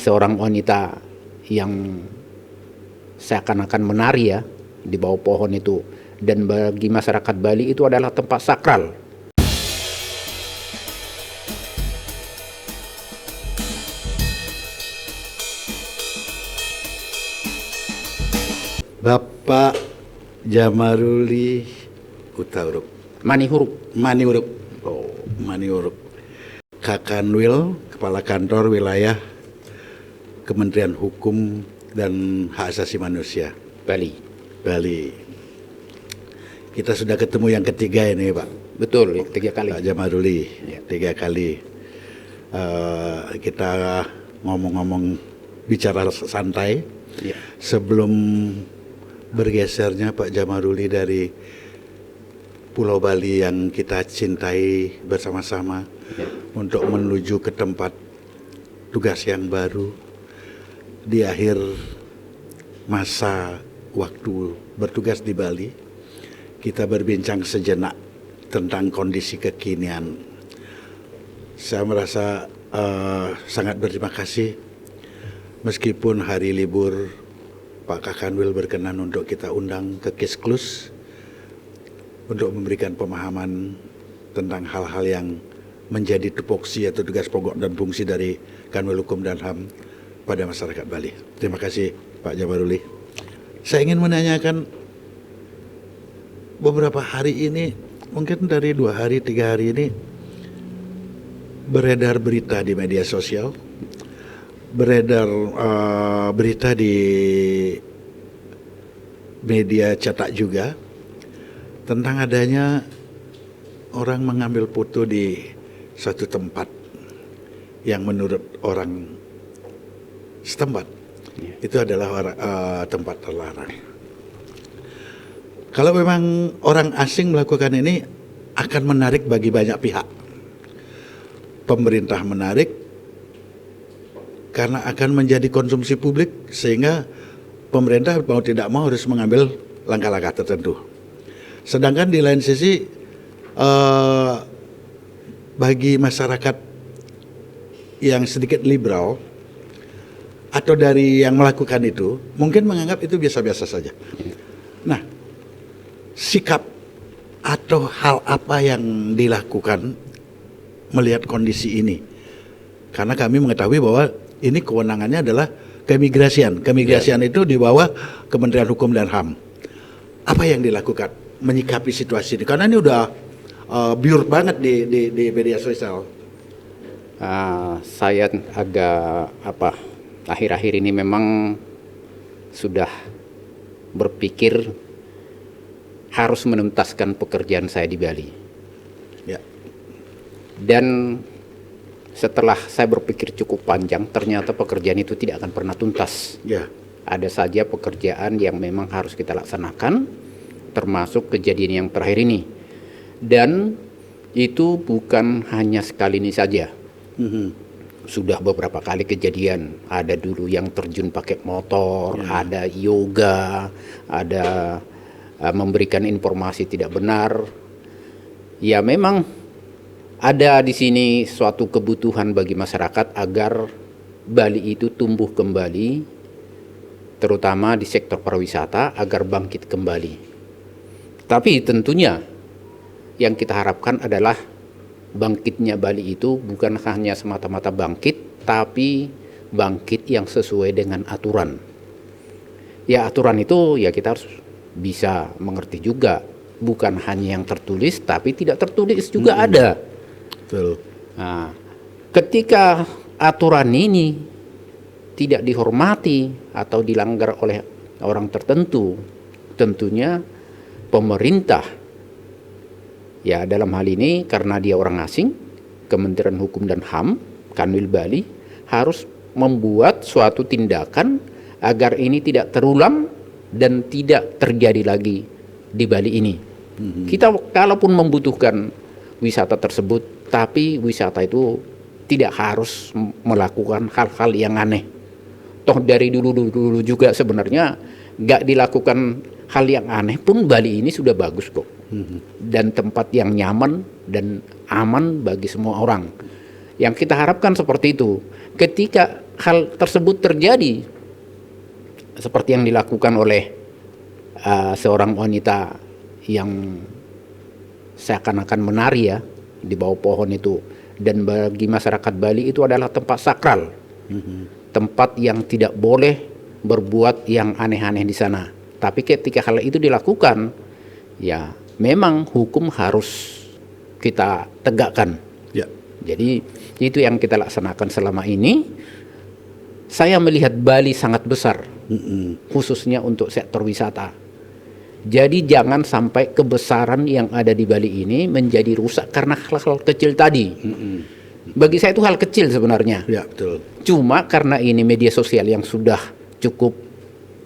seorang wanita yang seakan-akan menari ya di bawah pohon itu, dan bagi masyarakat Bali itu adalah tempat sakral. Bapak Jamaruli Utauruk Maniuruk Kakanwil, Kepala Kantor Wilayah Kementerian Hukum dan Hak Asasi Manusia Bali. Kita sudah ketemu yang ketiga ini, Pak. Betul, 3 kali. Pak Jamaruli, Ya. 3 kali. Kita ngomong-ngomong, bicara santai. Ya. Sebelum bergesernya Pak Jamaruli dari Pulau Bali yang kita cintai bersama-sama, Ya. untuk menuju ke tempat tugas yang baru di akhir masa waktu bertugas di Bali, kita berbincang sejenak tentang kondisi kekinian. Saya merasa sangat berterima kasih meskipun hari libur Pak Kakanwil berkenan untuk kita undang ke Kisklus untuk memberikan pemahaman tentang hal-hal yang menjadi tupoksi atau tugas pokok dan fungsi dari Kanwil Hukum dan HAM pada masyarakat Bali. Terima kasih Pak Jamaruli. Saya ingin menanyakan, beberapa hari ini, mungkin dari 2 hari, 3 hari ini, beredar berita di media sosial, beredar berita di media cetak juga, tentang adanya orang mengambil foto di suatu tempat yang menurut orang setempat itu adalah tempat terlarang. Kalau memang orang asing melakukan ini, akan menarik bagi banyak pihak. Pemerintah menarik karena akan menjadi konsumsi publik, sehingga pemerintah mau tidak mau harus mengambil langkah-langkah tertentu. Sedangkan di lain sisi, bagi masyarakat yang sedikit liberal atau dari yang melakukan itu, mungkin menganggap itu biasa-biasa saja. Nah, sikap atau hal apa yang dilakukan melihat kondisi ini? Karena kami mengetahui bahwa ini kewenangannya adalah keimigrasian. Keimigrasian itu di bawah Kementerian Hukum dan HAM. Apa yang dilakukan menyikapi situasi ini? Karena ini udah biur banget di media sosial. Saya agak akhir-akhir ini memang sudah berpikir harus menuntaskan pekerjaan saya di Bali. Ya. Dan setelah saya berpikir cukup panjang, ternyata pekerjaan itu tidak akan pernah tuntas. Ya. Ada saja pekerjaan yang memang harus kita laksanakan, termasuk kejadian yang terakhir ini. Dan itu bukan hanya sekali ini saja. Sudah beberapa kali kejadian. Ada dulu yang terjun pakai motor, ada yoga, ada memberikan informasi tidak benar. Ya memang ada di sini suatu kebutuhan bagi masyarakat agar Bali itu tumbuh kembali, terutama di sektor pariwisata, agar bangkit kembali. Tapi tentunya yang kita harapkan adalah bangkitnya Bali itu bukan hanya semata-mata bangkit, tapi bangkit yang sesuai dengan aturan. Ya aturan itu ya kita harus bisa mengerti juga, bukan hanya yang tertulis, tapi tidak tertulis juga ada. Betul. Nah, ketika aturan ini tidak dihormati atau dilanggar oleh orang tertentu, tentunya pemerintah, ya dalam hal ini karena dia orang asing, Kementerian Hukum dan HAM, Kanwil Bali, harus membuat suatu tindakan agar ini tidak terulang dan tidak terjadi lagi di Bali ini. Kita kalaupun membutuhkan wisata tersebut, tapi wisata itu tidak harus melakukan hal-hal yang aneh. Toh dari dulu juga sebenarnya nggak dilakukan hal yang aneh pun Bali ini sudah bagus kok. Dan tempat yang nyaman dan aman bagi semua orang. Yang kita harapkan seperti itu. Ketika hal tersebut terjadi seperti yang dilakukan oleh seorang wanita yang seakan-akan menari ya di bawah pohon itu, dan bagi masyarakat Bali itu adalah tempat sakral, tempat yang tidak boleh berbuat yang aneh-aneh di sana. Tapi ketika hal itu dilakukan, ya memang hukum harus kita tegakkan. Ya. Jadi itu yang kita laksanakan selama ini. Saya melihat Bali sangat besar, khususnya untuk sektor wisata. Jadi jangan sampai kebesaran yang ada di Bali ini menjadi rusak karena hal-hal kecil tadi. Bagi saya itu hal kecil sebenarnya. Ya, betul. Cuma karena ini media sosial yang sudah cukup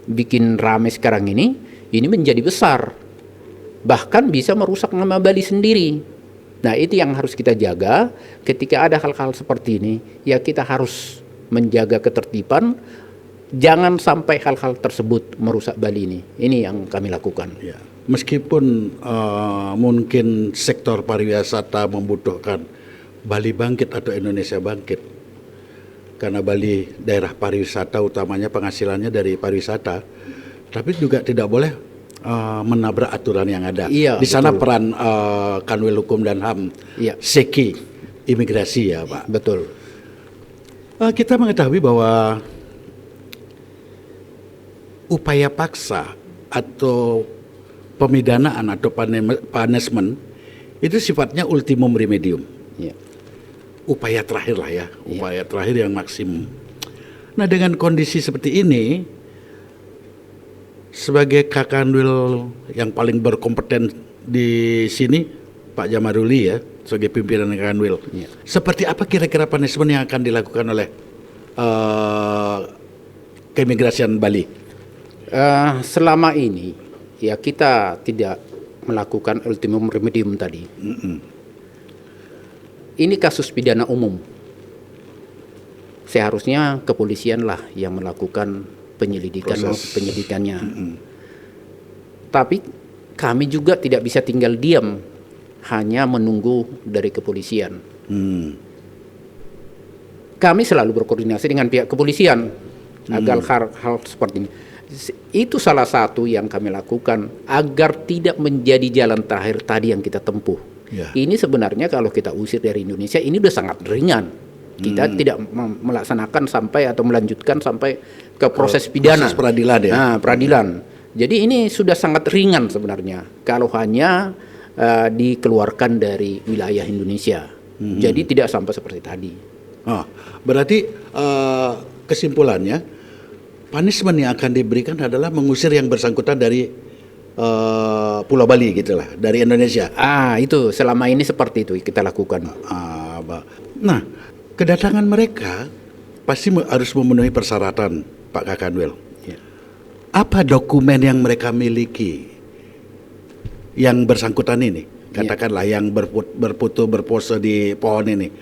bikin ramai sekarang ini menjadi besar. Bahkan bisa merusak nama Bali sendiri. Nah, itu yang harus kita jaga ketika ada hal-hal seperti ini. Ya kita harus menjaga ketertiban. Jangan sampai hal-hal tersebut merusak Bali ini. Ini yang kami lakukan. Ya. Meskipun mungkin sektor pariwisata membutuhkan Bali bangkit atau Indonesia bangkit, karena Bali daerah pariwisata utamanya penghasilannya dari pariwisata, tapi juga tidak boleh menabrak aturan yang ada. Iya, di sana betul. peran Kanwil Hukum dan HAM, Iya. Seki imigrasi ya Pak. Betul. Kita mengetahui bahwa upaya paksa atau pemidanaan atau punishment itu sifatnya ultimum remedium. Ya. Upaya terakhir lah ya, upaya terakhir yang maksimum. Nah, dengan kondisi seperti ini, sebagai Kakanwil yang paling berkompeten di sini, Pak Jamaruli ya, sebagai pimpinan Kakanwil, seperti apa kira-kira punishment yang akan dilakukan oleh keimigrasian Bali? Selama ini ya kita tidak melakukan ultimum remedium tadi. Ini kasus pidana umum. Seharusnya kepolisian lah yang melakukan penyidikannya. Tapi kami juga tidak bisa tinggal diam hanya menunggu dari kepolisian. Kami selalu berkoordinasi dengan pihak kepolisian agar hal seperti ini. Itu salah satu yang kami lakukan agar tidak menjadi jalan terakhir tadi yang kita tempuh. Ya. Ini sebenarnya kalau kita usir dari Indonesia ini udah sangat ringan. Kita tidak melaksanakan sampai atau melanjutkan sampai ke proses pidana. Proses peradilan ya. Nah, peradilan. Jadi ini sudah sangat ringan sebenarnya kalau hanya dikeluarkan dari wilayah Indonesia. Jadi tidak sampai seperti tadi. Berarti kesimpulannya, punishment yang akan diberikan adalah mengusir yang bersangkutan dari Pulau Bali gitulah, dari Indonesia. Itu selama ini seperti itu kita lakukan. Nah, kedatangan mereka pasti harus memenuhi persyaratan, Pak Kakanwil. Ya. Apa dokumen yang mereka miliki yang bersangkutan ini? Katakanlah yang berfoto berpose di pohon ini.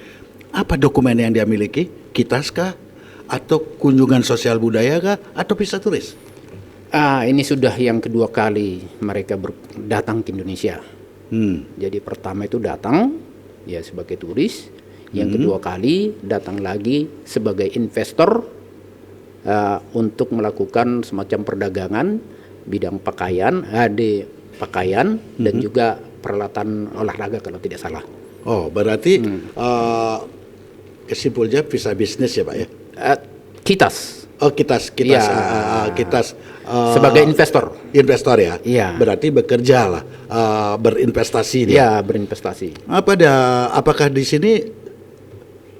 Apa dokumen yang dia miliki? Kitas kah? Atau kunjungan sosial budaya kah? Atau visa turis? Ini sudah yang kedua kali mereka datang ke Indonesia. Jadi pertama itu datang ya sebagai turis, yang kedua kali datang lagi sebagai investor untuk melakukan semacam perdagangan bidang pakaian, pakaian dan juga peralatan olahraga kalau tidak salah. Oh, berarti kesimpulannya visa bisnis ya Pak ya? Kitas. Oh, kitas sebagai investor ya. Iya. Berarti bekerja lah, berinvestasi dia. Ya, berinvestasi. Apakah di sini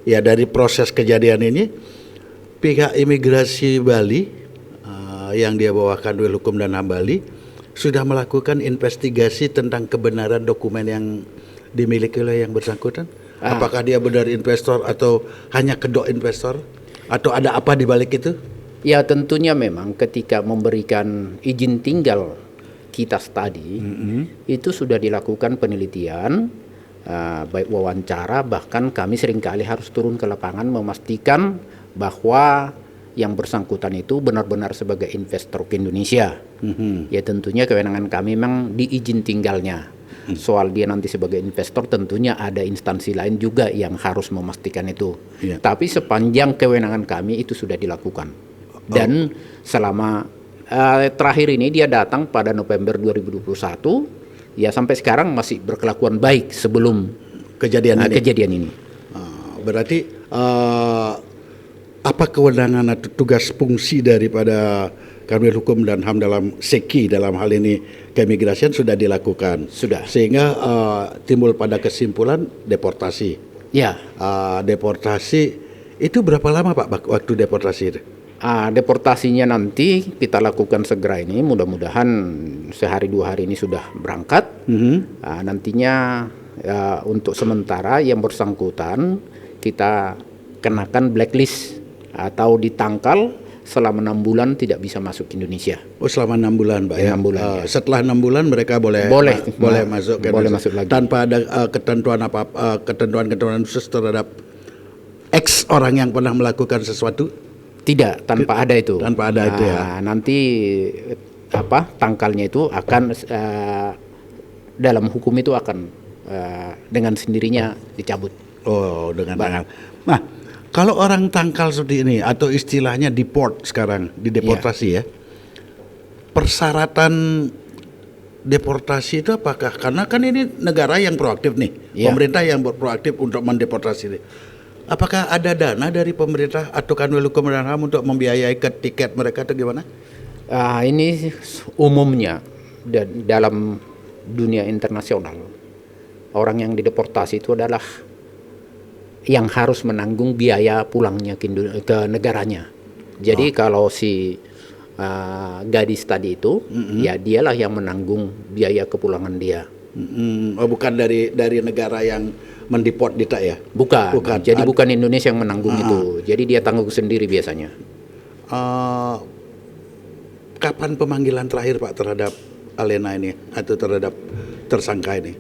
ya dari proses kejadian ini pihak imigrasi Bali yang dia bawakan Kanwil Hukum dan HAM Bali sudah melakukan investigasi tentang kebenaran dokumen yang dimiliki oleh yang bersangkutan? Apakah dia benar investor atau hanya kedok investor? Atau ada apa di balik itu? Ya tentunya memang ketika memberikan izin tinggal kitas tadi itu sudah dilakukan penelitian, baik wawancara, bahkan kami seringkali harus turun ke lapangan memastikan bahwa yang bersangkutan itu benar-benar sebagai investor ke Indonesia. Ya tentunya kewenangan kami memang di izin tinggalnya. Soal dia nanti sebagai investor tentunya ada instansi lain juga yang harus memastikan itu. Tapi sepanjang kewenangan kami itu sudah dilakukan. Dan selama terakhir ini dia datang pada November 2021, ya sampai sekarang masih berkelakuan baik sebelum kejadian ini. Berarti apa kewenangan atau tugas fungsi daripada Kanwil Hukum dan HAM dalam SEKI dalam hal ini keimigrasian sudah dilakukan? Sudah. Sehingga timbul pada kesimpulan deportasi. Ya. Deportasi itu berapa lama Pak waktu deportasi itu? Deportasinya nanti kita lakukan segera ini, mudah-mudahan sehari 2 hari ini sudah berangkat. Nantinya untuk sementara yang bersangkutan kita kenakan blacklist atau ditangkal selama 6 bulan tidak bisa masuk ke Indonesia. Oh, selama 6 bulan, Pak. 6 bulan. Ya. Setelah 6 bulan mereka boleh masuk ke boleh masuk lagi. Tanpa ada ketentuan khusus terhadap X orang yang pernah melakukan sesuatu? Tidak, tanpa ada itu. Tanpa ada itu ya. Nanti tangkalnya itu akan dalam hukum itu akan dengan sendirinya dicabut. Oh, dengan tanggal. Nah, kalau orang tangkal seperti ini atau istilahnya deport sekarang, dideportasi ya. Persyaratan deportasi itu apakah? Karena kan ini negara yang proaktif nih, pemerintah yang proaktif untuk mendeportasi ini. Apakah ada dana dari pemerintah atau Kanwil Hukum dan HAM untuk membiayai tiket mereka atau gimana? Ini umumnya dalam dunia internasional orang yang dideportasi itu adalah yang harus menanggung biaya pulangnya ke negaranya. Jadi kalau si gadis tadi itu, ya dialah yang menanggung biaya kepulangan dia. Bukan dari negara yang mendeport kita ya? Bukan. Jadi bukan Indonesia yang menanggung itu. Jadi dia tanggung sendiri biasanya. Kapan pemanggilan terakhir Pak terhadap Alena ini atau terhadap tersangka ini?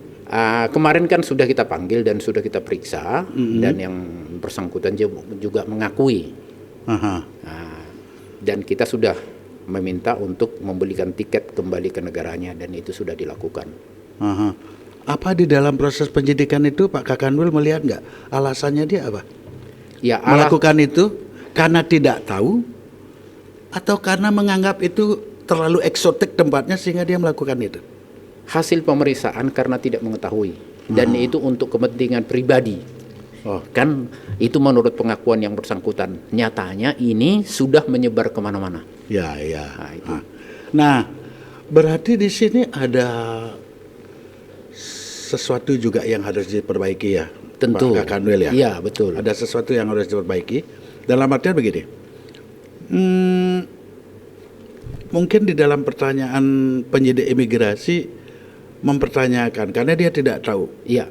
Kemarin kan sudah kita panggil dan sudah kita periksa, dan yang bersangkutan juga mengakui. Dan kita sudah meminta untuk membelikan tiket kembali ke negaranya dan itu sudah dilakukan. Apa di dalam proses penyidikan itu Pak Kakanwil melihat nggak alasannya dia apa? Ya, melakukan itu karena tidak tahu atau karena menganggap itu terlalu eksotik tempatnya sehingga dia melakukan itu? Hasil pemeriksaan karena tidak mengetahui dan itu untuk kepentingan pribadi. Kan itu menurut pengakuan yang bersangkutan. Nyatanya ini sudah menyebar kemana-mana. Ya. Nah, berarti di sini ada sesuatu juga yang harus diperbaiki ya, tentu. Pak Kakanwil ya. Iya, betul. Ada sesuatu yang harus diperbaiki. Dalam artian begini. Mungkin di dalam pertanyaan penyidik imigrasi mempertanyakan karena dia tidak tahu. Iya.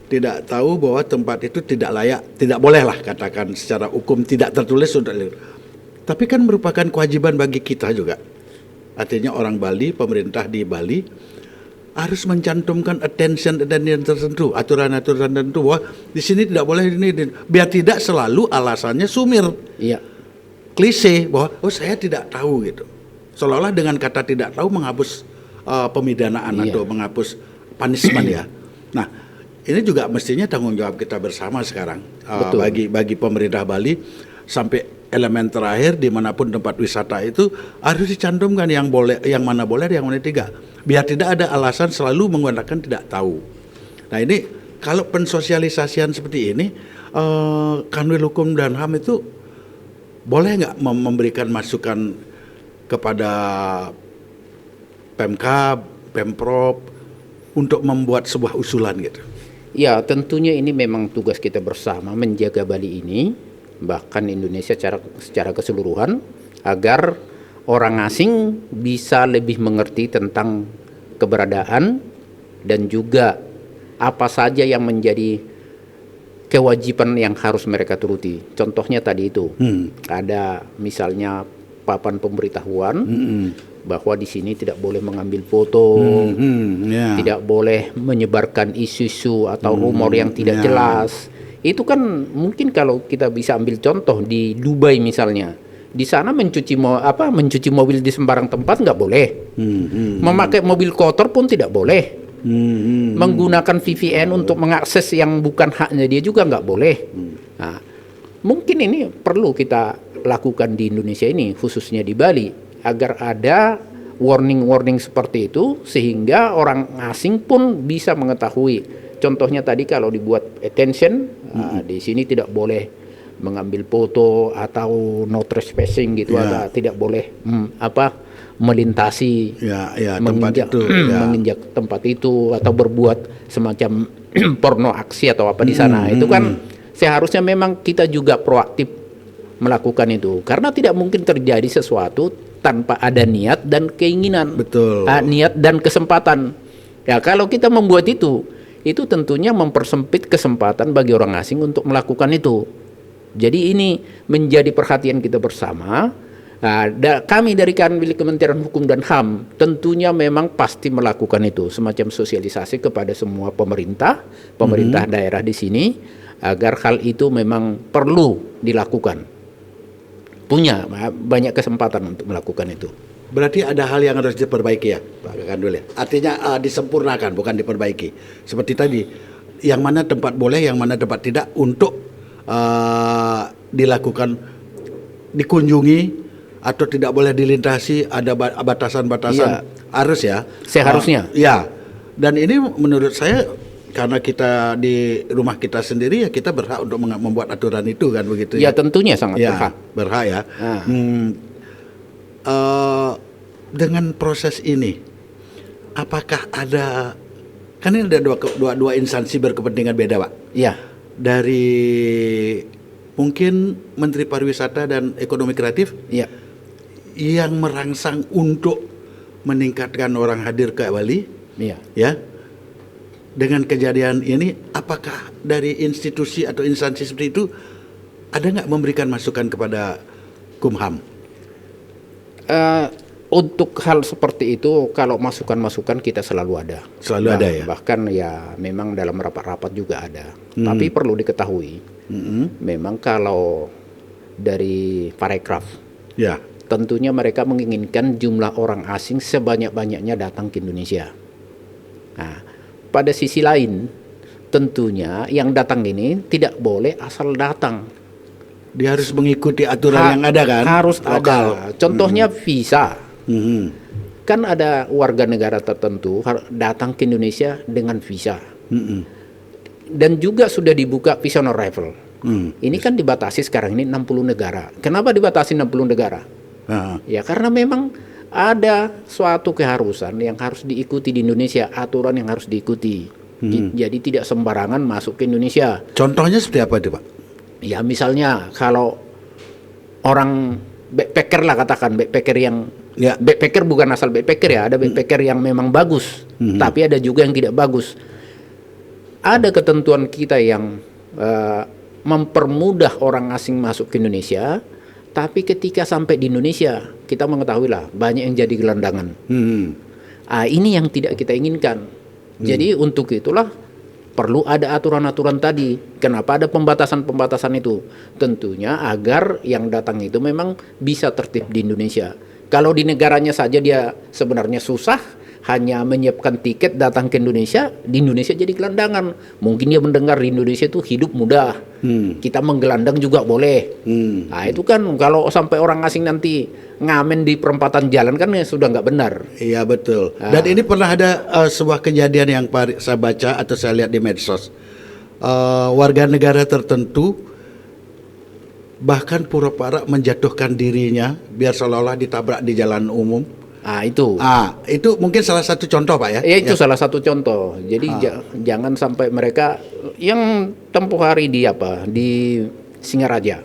Tidak tahu bahwa tempat itu tidak layak, tidak boleh lah katakan secara hukum tidak tertulis untuk itu. Tapi kan merupakan kewajiban bagi kita juga. Artinya orang Bali, pemerintah di Bali harus mencantumkan attention tertentu, aturan-aturan tertentu bahwa di sini tidak boleh ini, biar tidak selalu alasannya sumir. Iya. Klise bahwa saya tidak tahu gitu. Seolah-olah dengan kata tidak tahu menghapus pemidanaan atau menghapus punishment ya. Nah, ini juga mestinya tanggung jawab kita bersama sekarang bagi pemerintah Bali sampai elemen terakhir dimanapun tempat wisata itu harus dicantumkan yang boleh, yang mana boleh, yang mana tidak. Biar tidak ada alasan selalu menggunakan tidak tahu. Nah ini kalau pensosialisasian seperti ini, Kanwil Hukum dan HAM itu boleh nggak memberikan masukan kepada Pemkab, Pemprov untuk membuat sebuah usulan gitu? Ya, tentunya ini memang tugas kita bersama menjaga Bali ini, bahkan Indonesia secara keseluruhan, agar orang asing bisa lebih mengerti tentang keberadaan dan juga apa saja yang menjadi kewajiban yang harus mereka turuti. Contohnya tadi itu, ada misalnya papan pemberitahuan bahwa di sini tidak boleh mengambil foto, tidak boleh menyebarkan isu-isu atau rumor yang tidak jelas. Itu kan mungkin kalau kita bisa ambil contoh di Dubai misalnya, di sana mencuci mobil di sembarang tempat nggak boleh, memakai mobil kotor pun tidak boleh. Menggunakan VPN untuk mengakses yang bukan haknya dia juga nggak boleh. Nah, mungkin ini perlu kita lakukan di Indonesia ini, khususnya di Bali, agar ada warning-warning seperti itu sehingga orang asing pun bisa mengetahui. Contohnya tadi kalau dibuat attention, di sini tidak boleh mengambil foto atau no trespassing gitu, atau tidak boleh melintasi tempat itu, menginjak tempat itu atau berbuat semacam porno aksi atau apa di sana. Itu kan seharusnya memang kita juga proaktif melakukan itu, karena tidak mungkin terjadi sesuatu tanpa ada niat dan keinginan. Betul. Niat dan kesempatan. Ya, kalau kita membuat itu tentunya mempersempit kesempatan bagi orang asing untuk melakukan itu. Jadi ini menjadi perhatian kita bersama. Kami dari Kementerian Hukum dan HAM tentunya memang pasti melakukan itu, semacam sosialisasi kepada semua pemerintah daerah di sini, agar hal itu memang perlu dilakukan. Punya banyak kesempatan untuk melakukan itu. Berarti ada hal yang harus diperbaiki ya, Pak Kandul ya. Artinya disempurnakan, bukan diperbaiki. Seperti tadi, yang mana tempat boleh, yang mana tempat tidak untuk dilakukan, dikunjungi atau tidak boleh dilintasi, ada batasan-batasan arus ya. Seharusnya. Ya. Dan ini menurut saya, karena kita di rumah kita sendiri ya, kita berhak untuk membuat aturan itu kan, begitu ya. Ya tentunya sangat berhak. Berhak ya. Dengan proses ini, apakah ada, kan ini ada dua instansi berkepentingan beda, Pak. Iya. Dari mungkin Menteri Pariwisata dan Ekonomi Kreatif, iya, yang merangsang untuk meningkatkan orang hadir ke Bali, iya, ya. Dengan kejadian ini, apakah dari institusi atau instansi seperti itu ada nggak memberikan masukan kepada Kumham? Untuk hal seperti itu, kalau masukan-masukan kita selalu ada. Selalu ada ya? Bahkan ya memang dalam rapat-rapat juga ada. Tapi perlu diketahui, memang kalau dari parekraf, ya, tentunya mereka menginginkan jumlah orang asing sebanyak-banyaknya datang ke Indonesia. Nah, pada sisi lain, tentunya yang datang ini tidak boleh asal datang. Dia harus mengikuti aturan yang ada kan? Harus lokal. Ada. Contohnya visa. Kan ada warga negara tertentu datang ke Indonesia dengan visa. Dan juga sudah dibuka visa on arrival. Ini kan dibatasi sekarang ini 60 negara. Kenapa dibatasi 60 negara? Ya karena memang ada suatu keharusan yang harus diikuti di Indonesia, aturan yang harus diikuti. Jadi tidak sembarangan masuk ke Indonesia. Contohnya seperti apa itu, Pak? Ya misalnya kalau orang backpacker lah, katakan backpacker yang backpacker bukan asal backpacker ya, ada backpacker yang memang bagus, tapi ada juga yang tidak bagus. Ada ketentuan kita yang mempermudah orang asing masuk ke Indonesia, tapi ketika sampai di Indonesia kita mengetahui lah banyak yang jadi gelandangan. Ini yang tidak kita inginkan. Jadi untuk itulah perlu ada aturan-aturan tadi. Kenapa ada pembatasan-pembatasan itu? Tentunya agar yang datang itu memang bisa tertib di Indonesia. Kalau di negaranya saja dia sebenarnya susah, hanya menyiapkan tiket datang ke Indonesia, di Indonesia jadi gelandangan. Mungkin dia mendengar di Indonesia itu hidup mudah. Kita menggelandang juga boleh. Nah itu kan kalau sampai orang asing nanti ngamen di perempatan jalan kan ya sudah nggak benar. Iya betul. Dan ini pernah ada sebuah kejadian yang saya baca atau saya lihat di medsos. Warga negara tertentu bahkan pura-pura menjatuhkan dirinya biar seolah-olah ditabrak di jalan umum. Itu mungkin salah satu contoh, Pak ya? Ya itu salah satu contoh. Jadi jangan sampai mereka yang tempuh hari di Singaraja.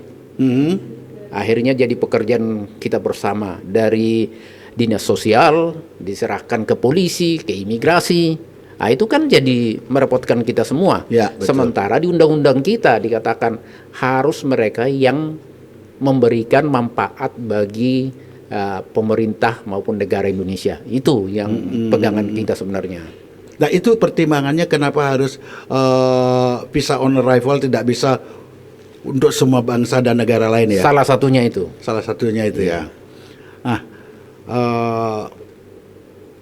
Akhirnya jadi pekerjaan kita bersama, dari dinas sosial diserahkan ke polisi, ke imigrasi. Itu kan jadi merepotkan kita semua. Ya, betul. Sementara di undang-undang kita dikatakan harus mereka yang memberikan manfaat bagi pemerintah maupun negara Indonesia. Itu yang pegangan kita sebenarnya. Nah itu pertimbangannya kenapa harus visa on arrival tidak bisa untuk semua bangsa dan negara lain ya? Salah satunya itu. Salah satunya itu ya.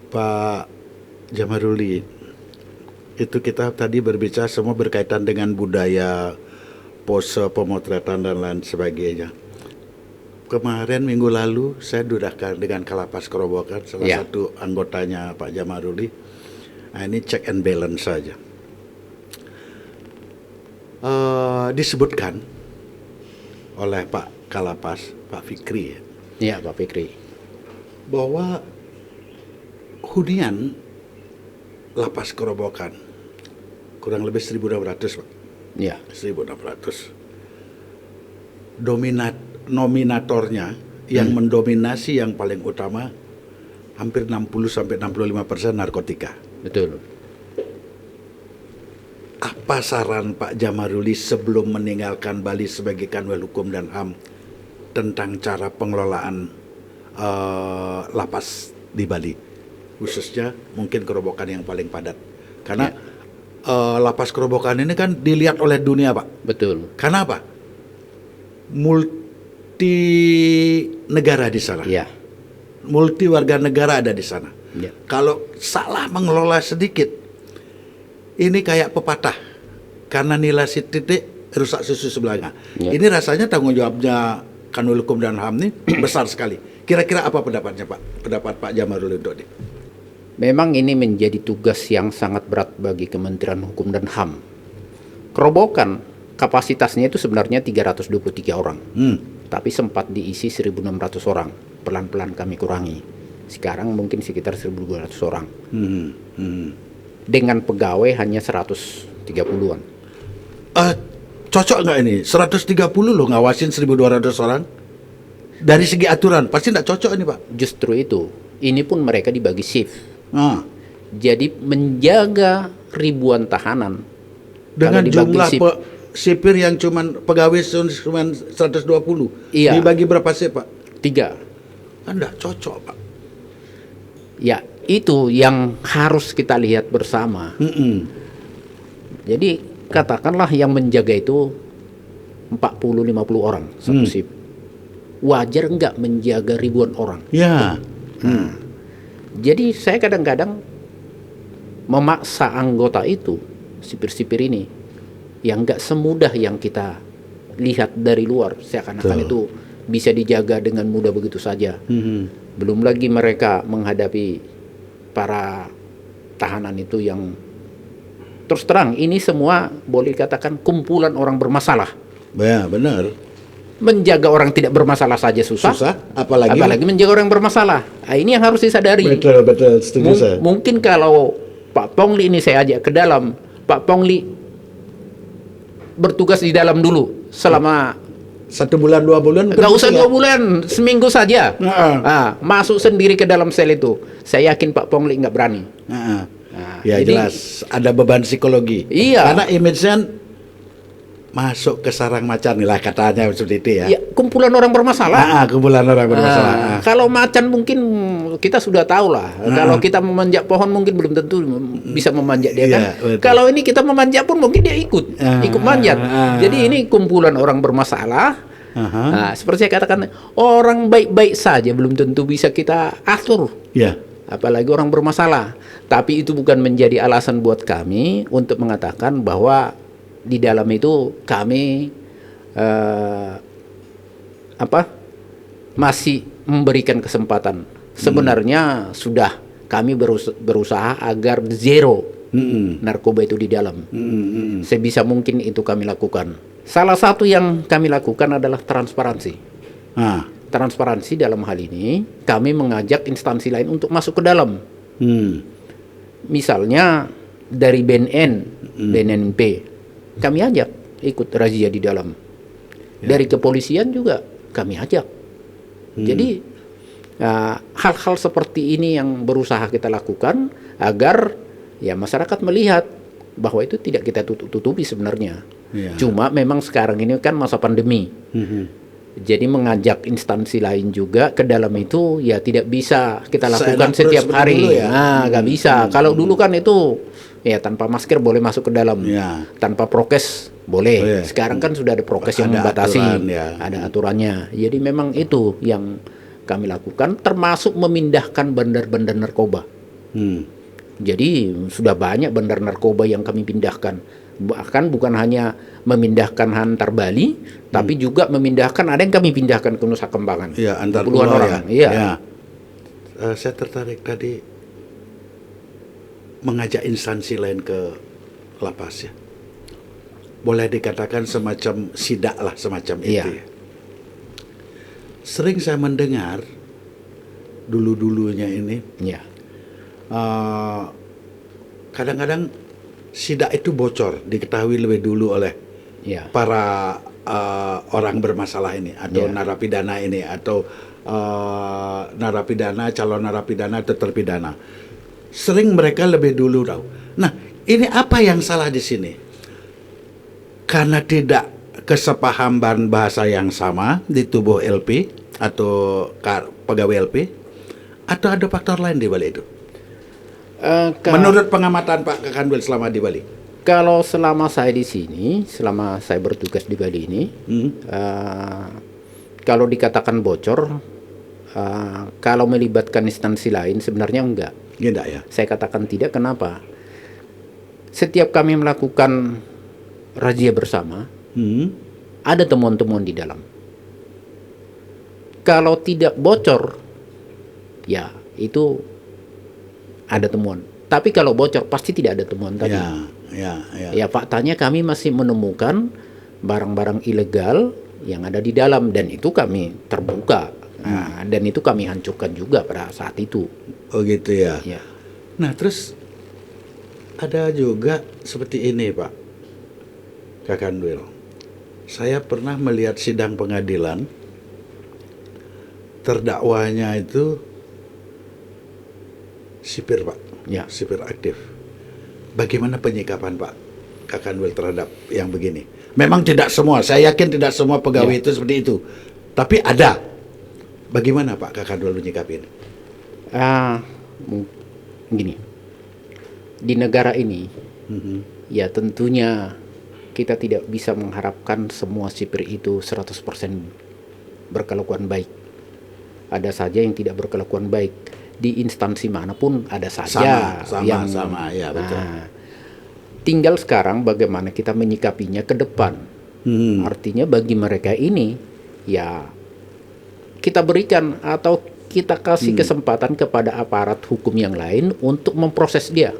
Pak Jamaruli, itu kita tadi berbicara semua berkaitan dengan budaya, pose, pemotretan dan lain sebagainya. Kemarin minggu lalu saya dudukkan dengan Kalapas Kerobokan, salah satu anggotanya Pak Jamaruli. Nah, ini check and balance saja. Disebutkan oleh Pak Kalapas, Pak Fikri, Ya, Pak Fikri, bahwa hunian Lapas Kerobokan kurang lebih 1.600, Pak. ya, 1.600. Nominatornya yang mendominasi yang paling utama hampir 60-65% narkotika. betul. Apa saran Pak Jamaruli sebelum meninggalkan Bali sebagai Kanwil Hukum dan HAM tentang cara pengelolaan lapas di Bali, khususnya mungkin Kerobokan yang paling padat, karena lapas Kerobokan ini kan dilihat oleh dunia, Pak. Betul. Karena apa? Multi negara di sana, Ya, multi warga negara ada di sana. ya, Kalau salah mengelola sedikit, ini kayak pepatah, karena nilai si titik rusak susu sebelahnya. Ya. Ini rasanya tanggung jawabnya Kanwil Hukum dan HAM ini besar sekali. Kira-kira apa pendapatnya, Pak? Pendapat Pak Jamaruli untuk ini? memang ini menjadi tugas yang sangat berat bagi Kementerian Hukum dan HAM. Kerobokan kapasitasnya itu sebenarnya 323 orang, tapi sempat diisi 1.600 orang. Pelan-pelan kami kurangi. Sekarang mungkin sekitar 1.200 orang. Dengan pegawai hanya 130-an. Cocok nggak ini? 130 loh ngawasin 1.200 orang? Dari segi aturan, pasti nggak cocok ini, Pak. Justru itu, ini pun mereka dibagi shift. Jadi Jadi menjaga ribuan tahanan dengan kalau dibagi jumlah shift, sipir yang pegawai cuma 120, Iya. dibagi berapa sih, Pak? 3. Kan nggak cocok, Pak. Ya, itu yang harus kita lihat bersama. Jadi katakanlah yang menjaga itu 40-50 orang satu shift. Wajar enggak menjaga ribuan orang? Ya. Jadi saya kadang-kadang memaksa anggota itu, sipir-sipir ini, yang enggak semudah yang kita lihat dari luar. Seakan-akan itu bisa dijaga dengan mudah begitu saja. Belum lagi mereka menghadapi para tahanan itu yang terus terang, ini semua boleh dikatakan kumpulan orang bermasalah. Ya, benar. Menjaga orang tidak bermasalah saja susah, apalagi menjaga orang bermasalah. Nah, ini yang harus disadari. Betul, setuju saya. Mungkin kalau Pak Pongli ini saya ajak ke dalam, Pak Pongli bertugas di dalam dulu selama 1 bulan 2 bulan. nggak usah 2 bulan, seminggu saja. Masuk sendiri ke dalam sel itu. Saya yakin Pak Pongli nggak berani. Ya, jadi, jelas ada beban psikologi. Iya. Karena image-nya masuk ke sarang macan, lah katanya seperti itu ya. Ya, kumpulan orang bermasalah. Kumpulan orang bermasalah. Kalau macan mungkin kita sudah tahu lah. Kalau kita memanjat pohon mungkin belum tentu bisa memanjat dia kan. Betul. Kalau ini kita memanjat pun mungkin dia ikut manjat. Jadi ini kumpulan orang bermasalah. Seperti saya katakan, orang baik-baik saja belum tentu bisa kita atur. Ya. Apalagi orang bermasalah. Tapi itu bukan menjadi alasan buat kami untuk mengatakan bahwa di dalam itu kami masih memberikan kesempatan. Sebenarnya sudah kami berusaha agar zero narkoba itu di dalam. Sebisa mungkin itu kami lakukan. Salah satu yang kami lakukan adalah transparansi. Transparansi dalam hal ini kami mengajak instansi lain untuk masuk ke dalam. Misalnya dari BNNP kami ajak ikut razia di dalam. Dari kepolisian juga kami ajak. Jadi hal-hal seperti ini yang berusaha kita lakukan agar ya masyarakat melihat bahwa itu tidak kita tutupi sebenarnya. Cuma memang sekarang ini kan masa pandemi. Jadi mengajak instansi lain juga ke dalam itu ya tidak bisa kita lakukan setiap hari. Nggak bisa. Kalau dulu kan itu ya tanpa masker boleh masuk ke dalam, tanpa prokes boleh. Sekarang kan sudah ada prokes yang membatasi, ada aturannya. Jadi memang itu yang kami lakukan, termasuk memindahkan bandar-bandar narkoba. Jadi sudah banyak bandar narkoba yang kami pindahkan. Bahkan bukan hanya memindahkan antar Bali, tapi juga memindahkan, ada yang kami pindahkan ke Nusa Kambangan. Ya, antar puluhan pulau orang. ya. Iya. Ya. Saya tertarik tadi mengajak instansi lain ke lapas ya. Boleh dikatakan semacam sidak lah, semacam Iya. itu ya. Sering saya mendengar dulu-dulunya ini, Iya. kadang-kadang sidak itu bocor, diketahui lebih dulu oleh Iya. para orang bermasalah ini atau Ya. narapidana ini atau narapidana, calon narapidana atau terpidana. Sering mereka lebih dulu tahu. Nah, ini apa yang salah di sini? Karena tidak kesepahaman bahasa yang sama di tubuh LP atau pegawai LP, atau ada faktor lain di balik itu? Menurut pengamatan Pak Kakanwil selama di Bali. Kalau selama saya di sini, selama saya bertugas di Bali ini, kalau dikatakan bocor, kalau melibatkan instansi lain sebenarnya enggak. Tidak ya? Saya katakan tidak, kenapa? Setiap kami melakukan razia bersama, ada temuan-temuan di dalam. Kalau tidak bocor, ya itu ada temuan. Tapi kalau bocor pasti tidak ada temuan tadi. Ya. Ya faktanya kami masih menemukan barang-barang ilegal yang ada di dalam, dan itu kami terbuka. Dan itu kami hancurkan juga pada saat itu. Oh gitu ya. Ya. Nah terus ada juga seperti ini Pak Kakanwil. Saya pernah melihat sidang pengadilan, terdakwanya itu sipir Pak, Ya. sipir aktif. Bagaimana penyikapan Pak Kakanwil terhadap yang begini? Memang tidak semua, saya yakin tidak semua pegawai Ya. itu seperti itu, tapi ada. Bagaimana Pak Kakanwil menyikapi ini? Gini, di negara ini, ya tentunya kita tidak bisa mengharapkan semua sipir itu 100% berkelakuan baik. Ada saja yang tidak berkelakuan baik. Di instansi manapun ada saja sama, ya betul. Tinggal sekarang bagaimana kita menyikapinya ke depan. Artinya bagi mereka ini, ya kita berikan atau kita kasih kesempatan kepada aparat hukum yang lain untuk memproses dia.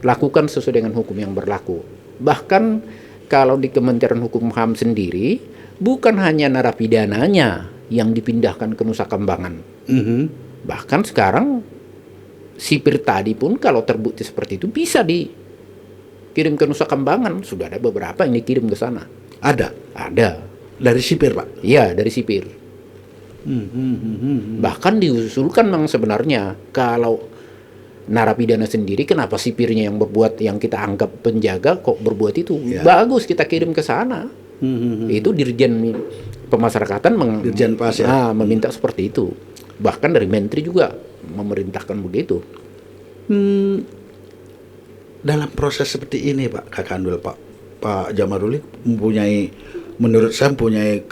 Lakukan sesuai dengan hukum yang berlaku. Bahkan kalau di Kementerian Hukum HAM sendiri, bukan hanya narapidananya yang dipindahkan ke Nusa Kambangan. Bahkan sekarang sipir tadi pun kalau terbukti seperti itu bisa dikirim ke Nusa Kambangan. Sudah ada beberapa yang dikirim ke sana. Ada dari sipir Pak. Iya, dari sipir. Bahkan diusulkan memang sebenarnya kalau narapidana sendiri, kenapa sipirnya yang berbuat, yang kita anggap penjaga kok berbuat itu? Ya. Bagus kita kirim ke sana. Itu Dirjen Pemasyarakatan Dirjen Pas ya. meminta seperti itu. Bahkan dari Menteri juga memerintahkan begitu. Dalam proses seperti ini Pak Kakanwil, Pak Jamaruli menurut saya mempunyai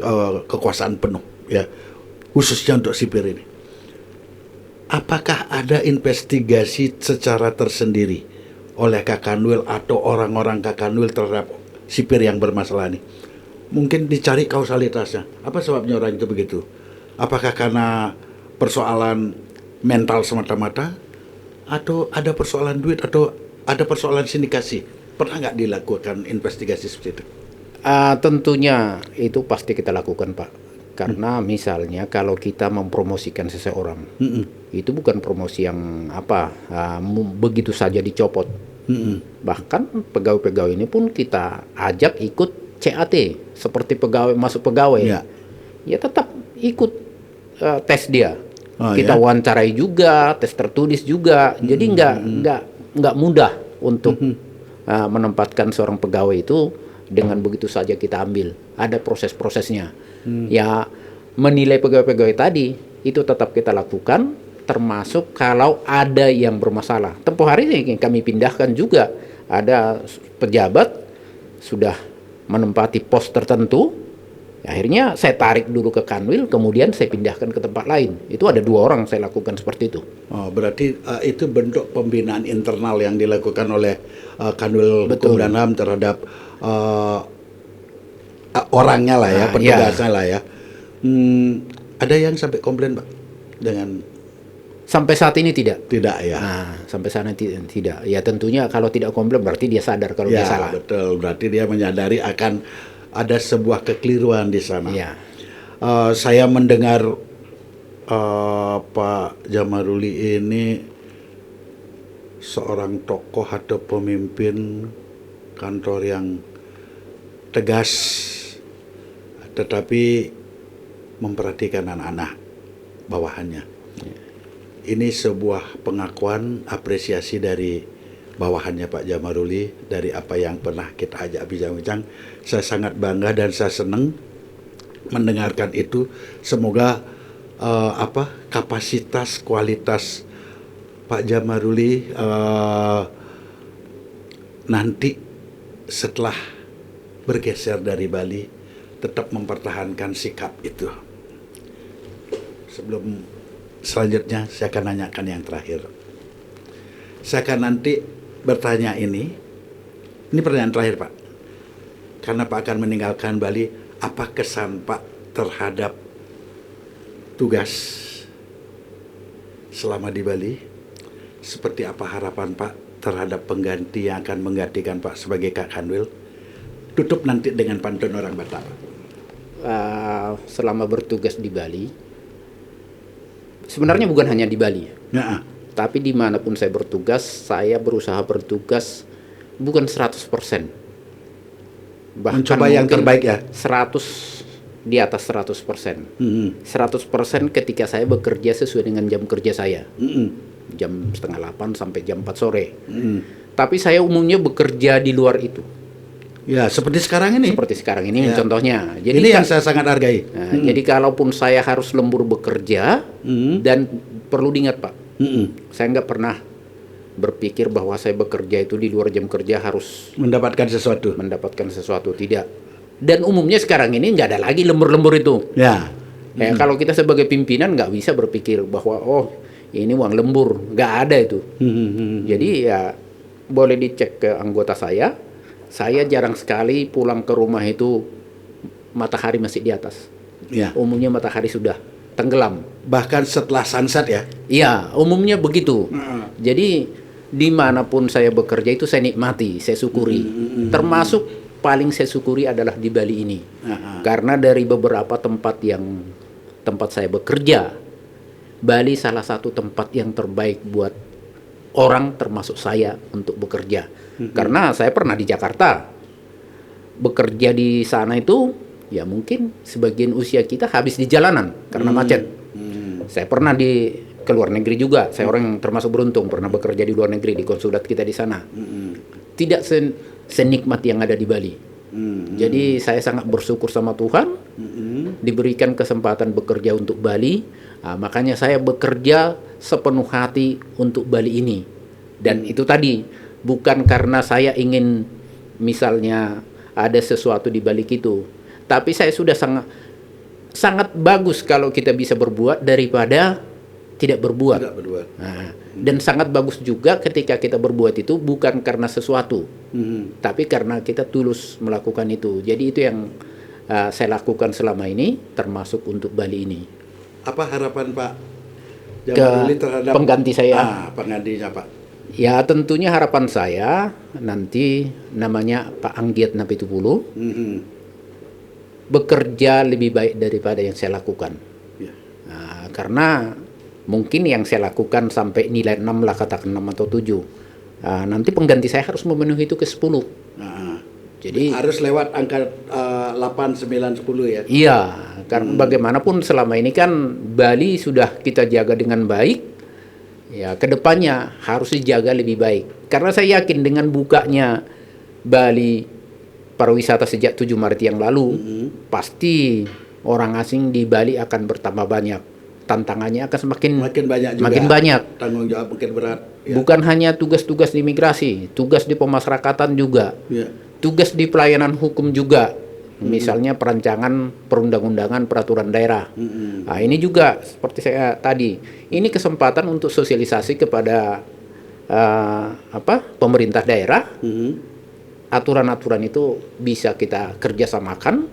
kekuasaan penuh ya, khususnya untuk sipir ini. Apakah ada investigasi secara tersendiri oleh Kakanwil atau orang-orang Kakanwil terhadap sipir yang bermasalah ini? Mungkin dicari kausalitasnya. Apa sebabnya orang itu begitu? Apakah karena persoalan mental semata-mata, atau ada persoalan duit, atau ada persoalan sindikasi? Pernah nggak dilakukan investigasi seperti itu? Tentunya itu pasti kita lakukan Pak. Karena misalnya kalau kita mempromosikan seseorang, itu bukan promosi yang begitu saja dicopot. Bahkan pegawai-pegawai ini pun kita ajak ikut CAT, seperti pegawai masuk pegawai. Ya tetap ikut tes dia. Kita wawancarai juga, tes tertulis juga. Jadi nggak mudah untuk menempatkan seorang pegawai itu dengan begitu saja kita ambil. Ada proses-prosesnya. Ya menilai pegawai-pegawai tadi itu tetap kita lakukan, termasuk kalau ada yang bermasalah. Tempoh hari ini kami pindahkan juga, ada pejabat sudah menempati pos tertentu, Akhirnya saya tarik dulu ke Kanwil, kemudian saya pindahkan ke tempat lain. Itu ada 2 orang saya lakukan seperti itu. Oh, berarti itu bentuk pembinaan internal yang dilakukan oleh Kanwil Hukum dan HAM terhadap orangnya lah ya, petugasnya lah ya. Ada yang sampai komplain, Pak, dengan sampai saat ini tidak? Tidak ya. Nah, sampai sana tidak. Ya tentunya kalau tidak komplain berarti dia sadar kalau dia salah. Betul, berarti dia menyadari akan ada sebuah kekeliruan di sana. Ya. Saya mendengar Pak Jamaruli ini seorang tokoh atau pemimpin kantor yang tegas, tetapi memperhatikan anak-anak bawahannya. Ini sebuah pengakuan apresiasi dari bawahannya Pak Jamaruli, dari apa yang pernah kita ajak bincang-bincang. Saya sangat bangga dan saya senang mendengarkan itu. Semoga kapasitas, kualitas Pak Jamaruli nanti setelah bergeser dari Bali tetap mempertahankan sikap itu. Sebelum selanjutnya saya akan nanyakan yang terakhir. Saya akan nanti bertanya ini pertanyaan terakhir, Pak. Karena Pak akan meninggalkan Bali, apa kesan Pak terhadap tugas selama di Bali? Seperti apa harapan Pak terhadap pengganti yang akan menggantikan Pak sebagai Kak Kanwil? Tutup nanti dengan pantun orang Batak, Pak. Selama bertugas di Bali, sebenarnya bukan hanya di Bali, Ya. tapi dimanapun saya bertugas, saya berusaha bertugas bukan 100%. Bahkan Mencoba yang terbaik ya? 100, di atas 100%. 100% ketika saya bekerja sesuai dengan jam kerja saya. Jam 7:30 sampai jam 4 sore. Tapi saya umumnya bekerja di luar itu. Ya, seperti sekarang ini. Seperti sekarang ini contohnya. Jadi ini yang saya sangat hargai. Jadi kalaupun saya harus lembur bekerja, dan perlu diingat Pak, saya nggak pernah berpikir bahwa saya bekerja itu di luar jam kerja harus Mendapatkan sesuatu. tidak. Dan umumnya sekarang ini nggak ada lagi lembur-lembur itu. Ya. Kalau kita sebagai pimpinan nggak bisa berpikir bahwa ini uang lembur, nggak ada itu. Jadi ya boleh dicek ke anggota saya jarang sekali pulang ke rumah itu matahari masih di atas. Ya. Umumnya matahari sudah tenggelam. Bahkan setelah sunset ya. Iya, umumnya begitu. Jadi dimanapun saya bekerja itu saya nikmati, saya syukuri. Termasuk paling saya syukuri adalah di Bali ini. Karena dari beberapa tempat saya bekerja, Bali salah satu tempat yang terbaik buat orang termasuk saya untuk bekerja. Karena saya pernah di Jakarta. Bekerja di sana itu ya mungkin sebagian usia kita habis di jalanan karena macet. Saya pernah ke luar negeri juga. Saya orang yang termasuk beruntung pernah bekerja di luar negeri di konsulat kita di sana. Tidak senikmat yang ada di Bali. Jadi saya sangat bersyukur sama Tuhan diberikan kesempatan bekerja untuk Bali. Makanya saya bekerja sepenuh hati untuk Bali ini. Dan itu tadi bukan karena saya ingin misalnya ada sesuatu di balik itu, tapi saya sudah sangat bagus kalau kita bisa berbuat daripada tidak berbuat. Dan sangat bagus juga ketika kita berbuat itu bukan karena sesuatu, tapi karena kita tulus melakukan itu. Jadi itu yang saya lakukan selama ini, termasuk untuk Bali ini. Apa harapan Pak Jamaruli terhadap pengganti saya? Penggantinya Pak. Ya tentunya harapan saya nanti namanya Pak Anggiat Napitupulu bekerja lebih baik daripada yang saya lakukan. Karena mungkin yang saya lakukan sampai nilai 6 lah, katakan 6 atau 7. Nanti pengganti saya harus memenuhi itu ke 10. Jadi harus lewat angka 8, 9, 10 ya. Iya, karena bagaimanapun selama ini kan Bali sudah kita jaga dengan baik. Ya, kedepannya harus dijaga lebih baik. Karena saya yakin dengan bukanya Bali pariwisata sejak 7 Maret yang lalu, pasti orang asing di Bali akan bertambah banyak. Tantangannya akan semakin banyak juga. Makin banyak. Tanggung jawab makin berat. Ya. Bukan hanya tugas-tugas di imigrasi, tugas di pemasyarakatan juga. Ya. Tugas di pelayanan hukum juga. misalnya perancangan perundang-undangan peraturan daerah. Nah, ini juga seperti saya tadi, ini kesempatan untuk sosialisasi kepada pemerintah daerah. Aturan-aturan itu bisa kita kerjasamakan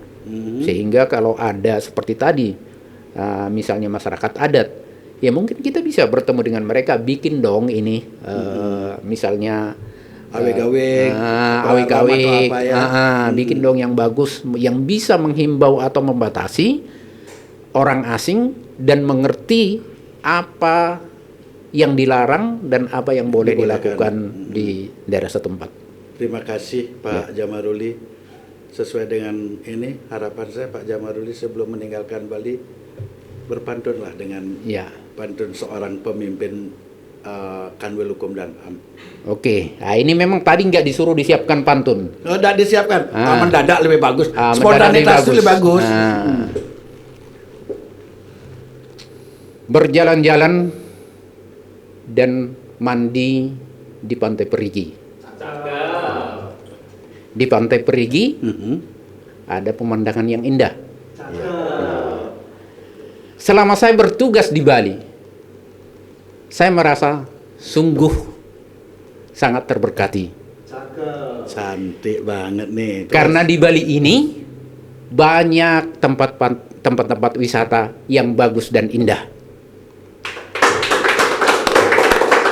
sehingga kalau ada seperti tadi, misalnya masyarakat adat, ya mungkin kita bisa bertemu dengan mereka, bikin dong ini, misalnya awik-awik, bikin dong yang bagus, yang bisa menghimbau atau membatasi orang asing dan mengerti apa yang dilarang dan apa yang boleh dilakukan di daerah setempat. Terima kasih Pak Jamaruli. Sesuai dengan ini harapan saya, Pak Jamaruli sebelum meninggalkan Bali berpantunlah dengan pantun seorang pemimpin Kanwil Hukum dan HAM. Oke, nah ini memang tadi nggak disuruh disiapkan pantun. Oh, nggak disiapkan. Mendadak lebih bagus. Spontanitas itu lebih bagus. Berjalan-jalan dan mandi di Pantai Perigi. Di Pantai Perigi ada pemandangan yang indah. Selama saya bertugas di Bali, saya merasa sungguh sangat terberkati. Cantik banget nih. Karena di Bali ini banyak tempat-tempat wisata yang bagus dan indah.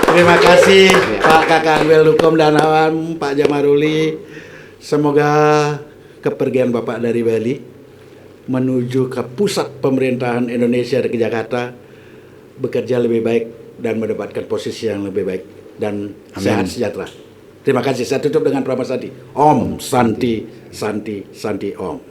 Terima kasih Pak Kanwil Hukum dan HAM, Pak Jamaruli. Semoga kepergian Bapak dari Bali menuju ke pusat pemerintahan Indonesia di Jakarta bekerja lebih baik dan mendapatkan posisi yang lebih baik dan sehat sejahtera. Terima kasih. Saya tutup dengan pramana Santi. Om Santi Santi Santi Om.